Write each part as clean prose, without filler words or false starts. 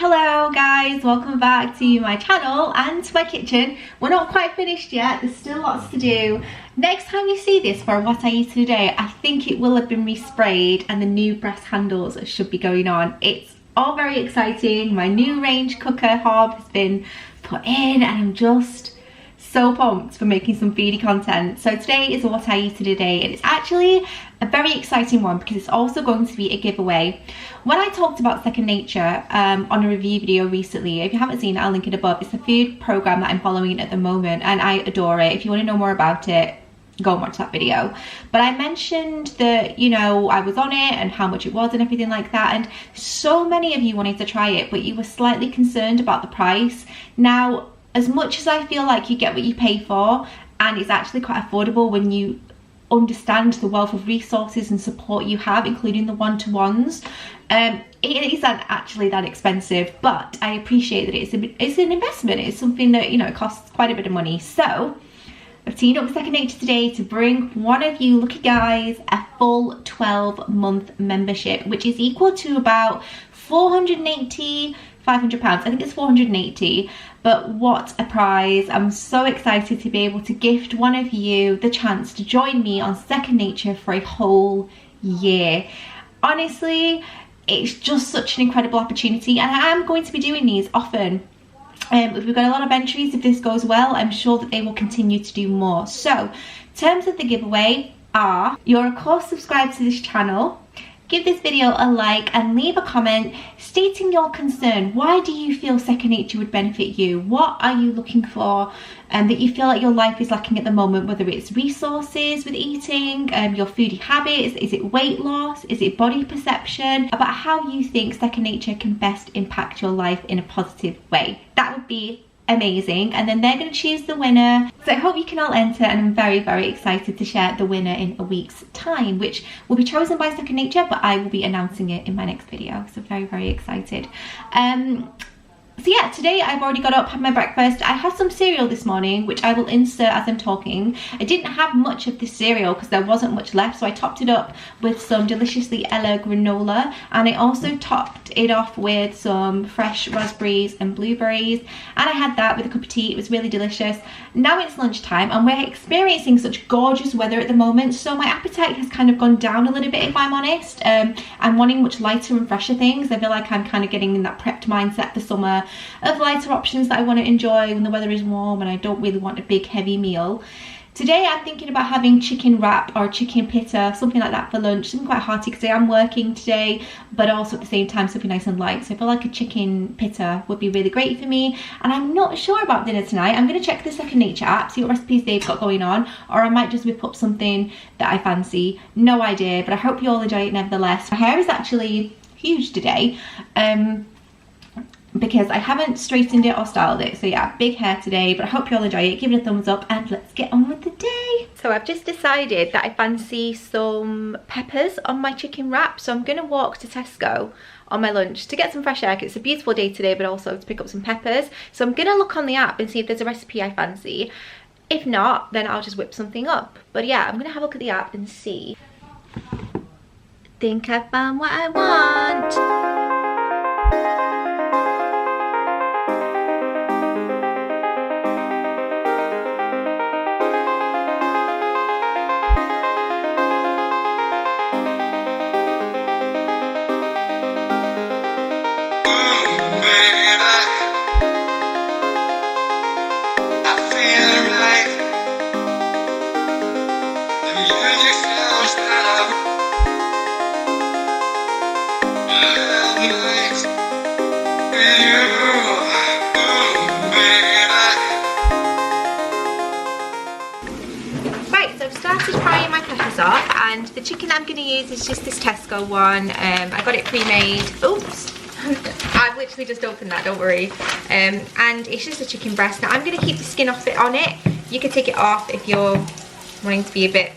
Hello guys, welcome back to my channel and to my kitchen. We're not quite finished yet, there's still lots to do. Next time you see this for what I eat today, I think it will have been resprayed and the new brass handles should be going on. It's all very exciting. My new range cooker hob has been put in and I'm just so pumped for making some foodie content. So today is what I eat today, and it's actually a very exciting one because it's also going to be a giveaway. When I talked about Second Nature on a review video recently, if you haven't seen it, I'll link it above. It's a food program that I'm following at the moment and I adore it. If you want to know more about it, go and watch that video. But I mentioned that, you know, I was on it and how much it was and everything like that, and so many of you wanted to try it, but you were slightly concerned about the price. Now, as much as I feel like you get what you pay for, and it's actually quite affordable when you understand the wealth of resources and support you have, including the one-to-ones, it isn't actually that expensive, but I appreciate that it's an investment. It's something that, you know, it costs quite a bit of money. So I've teamed up with Second Nature today to bring one of you lucky guys a full 12-month membership, which is equal to about £500. I think it's 480, but what a prize. I'm so excited to be able to gift one of you the chance to join me on Second Nature for a whole year. Honestly, it's just such an incredible opportunity, and I am going to be doing these often. We've got a lot of entries. If this goes well, I'm sure that they will continue to do more. So, terms of the giveaway are: you're of course subscribed to this channel, give this video a like and leave a comment stating your concern. Why do you feel Second Nature would benefit you? What are you looking for that you feel like your life is lacking at the moment, whether it's resources with eating, your foodie habits, is it weight loss, is it body perception, about how you think Second Nature can best impact your life in a positive way. That would be amazing, and then they're going to choose the winner. So I hope you can all enter, and I'm very excited to share the winner in a week's time, which will be chosen by Second Nature, but I will be announcing it in my next video. So very excited. So yeah, today I've already got up, had my breakfast. I had some cereal this morning, which I will insert as I'm talking. I didn't have much of this cereal because there wasn't much left, so I topped it up with some Deliciously Ella granola, and I also topped it off with some fresh raspberries and blueberries, and I had that with a cup of tea. It was really delicious. Now it's lunchtime and we're experiencing such gorgeous weather at the moment, so my appetite has kind of gone down a little bit, if I'm honest. I'm wanting much lighter and fresher things. I feel like I'm kind of getting in that prepped mindset for summer of lighter options that I want to enjoy when the weather is warm and I don't really want a big heavy meal. Today I'm thinking about having chicken wrap or chicken pitta, something like that for lunch, something quite hearty because I am working today, but also at the same time something nice and light. So I feel like a chicken pitta would be really great for me, and I'm not sure about dinner tonight. I'm going to check the Second Nature app, see what recipes they've got going on, or I might just whip up something that I fancy. No idea, but I hope you all enjoy it nevertheless. My hair is actually huge today, because I haven't straightened it or styled it. So yeah, big hair today, but I hope you all enjoy it. Give it a thumbs up and let's get on with the day. So I've just decided that I fancy some peppers on my chicken wrap, so I'm gonna walk to Tesco on my lunch to get some fresh air. It's a beautiful day today, but also to pick up some peppers. So I'm gonna look on the app and see if there's a recipe I fancy. If not, then I'll just whip something up. But yeah, I'm gonna have a look at the app and see. Think I found what I want. And the chicken I'm going to use is just this Tesco one. I got it pre-made. Oops, I've literally just opened that, don't worry. And it's just a chicken breast. Now I'm going to keep the skin off it on it. You can take it off if you're wanting to be a bit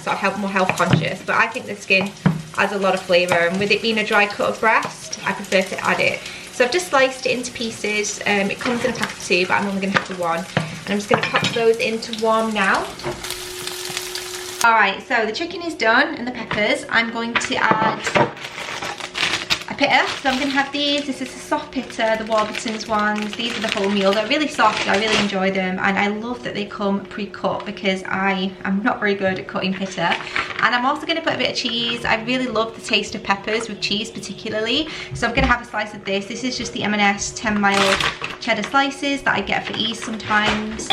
sort of more health conscious, but I think the skin adds a lot of flavour, and with it being a dry cut of breast, I prefer to add it. So I've just sliced it into pieces. It comes in a pack of 2, but I'm only going to have the 1. And I'm just going to pop those into warm now. Alright, so the chicken is done and the peppers. I'm going to add a pitta. So I'm going to have these. This is a soft pitta, the Warburton's ones. These are the whole meal. They're really soft. I really enjoy them, and I love that they come pre-cut because I am not very good at cutting pitta. And I'm also going to put a bit of cheese. I really love the taste of peppers with cheese particularly. So I'm going to have a slice of this. This is just the M&S 10 mile cheddar slices that I get for ease sometimes.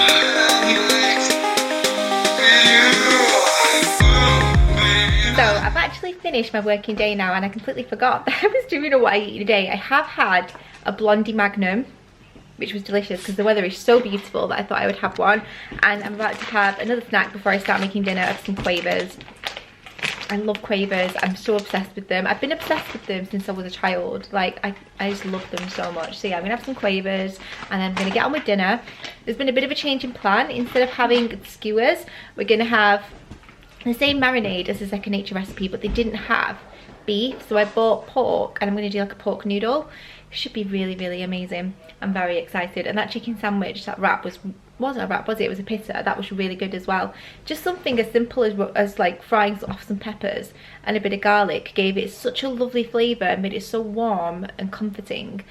So I've actually finished my working day now, and I completely forgot that I was doing what I eat today. I have had a Blondie Magnum, which was delicious because the weather is so beautiful that I thought I would have one. And I'm about to have another snack before I start making dinner of some Quavers. I love Quavers. I'm so obsessed with them. I've been obsessed with them since I was a child. Like, I just love them so much. So yeah, I'm gonna have some Quavers and then I'm gonna get on with dinner. There's been a bit of a change in plan. Instead of having skewers, we're gonna have the same marinade as the Second Nature recipe, but they didn't have beef, so I bought pork and I'm going to do like a pork noodle. It should be really, really amazing. I'm very excited. And that chicken sandwich, that wrap wasn't a wrap, was it? It was a pita. That was really good as well. Just something as simple as like frying off some peppers and a bit of garlic gave it such a lovely flavour and made it so warm and comforting.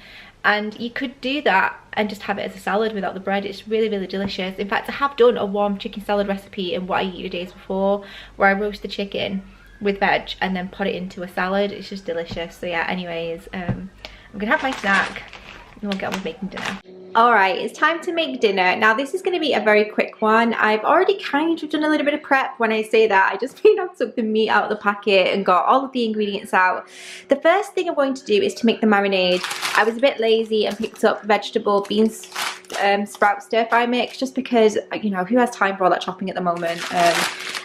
And you could do that and just have it as a salad without the bread. It's really, really delicious. In fact, I have done a warm chicken salad recipe in What I Eat the Days Before, where I roast the chicken with veg and then put it into a salad. It's just delicious. So yeah, anyways, I'm gonna have my snack and we'll get on with making dinner. Alright, it's time to make dinner. Now this is going to be a very quick one. I've already kind of done a little bit of prep. When I say that, I just mean I've took the meat out of the packet and got all of the ingredients out. The first thing I'm going to do is to make the marinade. I was a bit lazy and picked up vegetable beans sprout stir fry mix just because, you know, who has time for all that chopping at the moment.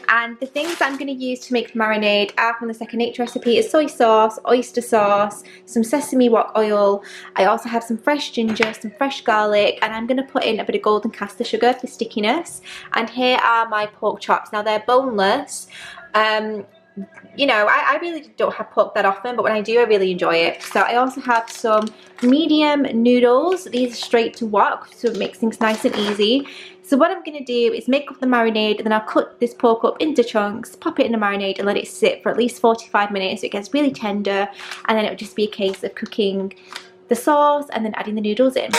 And the things that I'm going to use to make the marinade are from the Second Nature recipe is soy sauce, oyster sauce, some sesame wok oil. I also have some fresh ginger, some fresh garlic, and I'm going to put in a bit of golden caster sugar for stickiness. And here are my pork chops. Now they're boneless. You know, I really don't have pork that often, but when I do, I really enjoy it. So I also have some medium noodles. These are straight to wok, so it makes things nice and easy. So what I'm going to do is make up the marinade, and then I'll cut this pork up into chunks, pop it in the marinade and let it sit for at least 45 minutes so it gets really tender, and then it would just be a case of cooking the sauce and then adding the noodles in.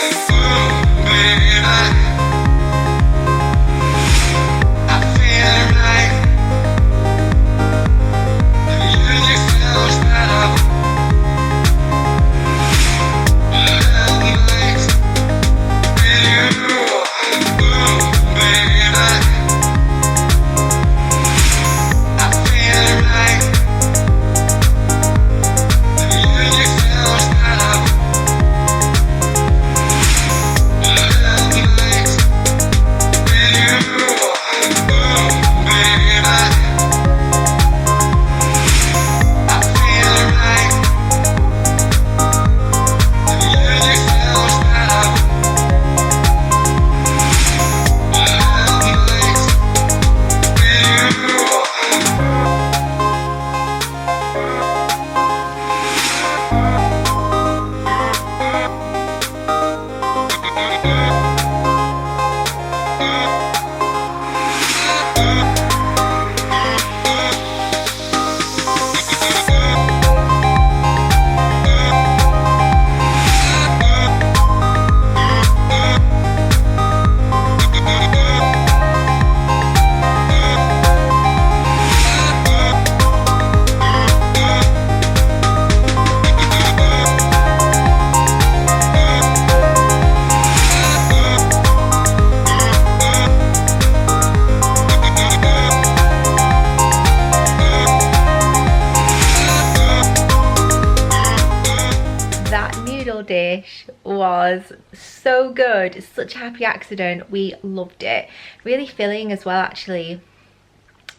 Dish was so good. It's such a happy accident. We loved it. Really filling as well, actually.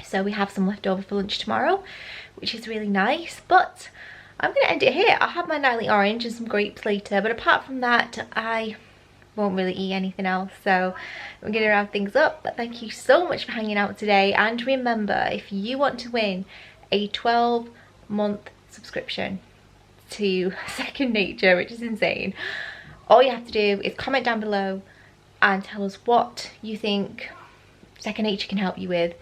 So we have some left over for lunch tomorrow, which is really nice. But I'm going to end it here. I'll have my nightly orange and some grapes later, but apart from that, I won't really eat anything else. So I'm going to round things up. But thank you so much for hanging out today. And remember, if you want to win a 12-month subscription to Second Nature, which is insane, all you have to do is comment down below and tell us what you think Second Nature can help you with,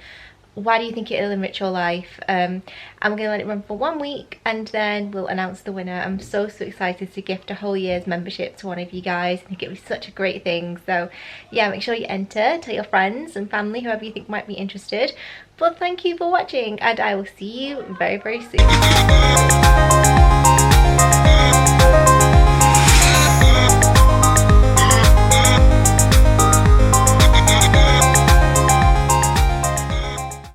why do you think it'll enrich your life? I'm gonna let it run for 1 week and then we'll announce the winner. I'm so excited to gift a whole year's membership to one of you guys. I think it was such a great thing. So yeah, make sure you enter, tell your friends and family, whoever you think might be interested. But thank you for watching, and I will see you very soon.